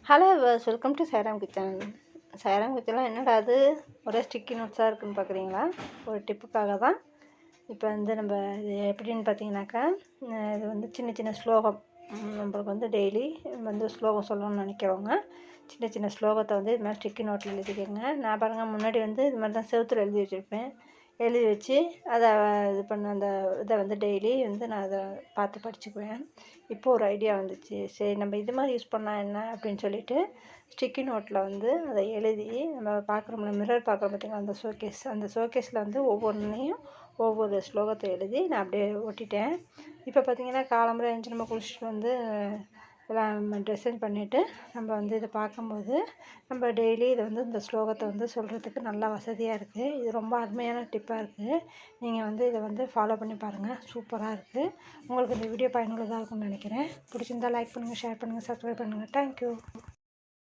Hello welcome to Sairam kitchen. Sairam கிச்சனில் என்னடா அது ஒரே ஸ்டிக்கி நோட்ஸாக இருக்குதுன்னு பார்க்குறீங்களா? ஒரு டிப்புக்காக தான். இப்போ வந்து நம்ம இது எப்படின்னு பார்த்தீங்கன்னாக்கா, இது வந்து சின்ன சின்ன ஸ்லோகம். நம்மளுக்கு வந்து டெய்லி வந்து ஸ்லோகம் சொல்லணும்னு நினைக்கிறவங்க சின்ன சின்ன ஸ்லோகத்தை வந்து இது மாதிரி ஸ்டிக்கி நோட்டில் எழுதிக்கோங்க. நான் பாருங்கள் முன்னாடி வந்து இது மாதிரி தான் செவுத்துல எழுதி வச்சுருப்பேன். எழுதி வச்சு அதை இது பண்ண அந்த இதை வந்து டெய்லி வந்து நான் அதை பார்த்து படிச்சுக்குவேன். இப்போது ஒரு ஐடியா வந்துச்சு, சரி நம்ம இது மாதிரி யூஸ் பண்ணால் என்ன அப்படின்னு சொல்லிட்டு ஸ்டிக்கி நோட்டில் வந்து அதை எழுதி நம்ம பார்க்குறோம்ல, மிரர் பார்க்குறோம் பார்த்திங்களா, அந்த ஷோகேஸில் வந்து ஒவ்வொன்றையும் ஒவ்வொரு ஸ்லோகத்தை எழுதி நான் அப்படியே ஒட்டிட்டேன். இப்போ பார்த்திங்கன்னா காலம்பரை எழுந்து நம்ம குளிச்சுட்டு வந்து எல்லாம் ட்ரெஸ்ஸிங் பண்ணிவிட்டு நம்ம வந்து இதை பார்க்கும்போது நம்ம டெய்லி இதை வந்து இந்த ஸ்லோகத்தை வந்து சொல்கிறதுக்கு நல்லா வசதியாக இருக்குது. இது ரொம்ப அருமையான டிப்பாக இருக்குது. நீங்கள் வந்து இதை வந்து ஃபாலோ பண்ணி பாருங்கள், சூப்பராக இருக்குது. உங்களுக்கு இந்த வீடியோ பயனுள்ளதாக இருக்கும்னு நினைக்கிறேன். பிடிச்சிருந்தால் லைக் பண்ணுங்கள், ஷேர் பண்ணுங்கள், சப்ஸ்கிரைப் பண்ணுங்கள். தேங்க்யூ.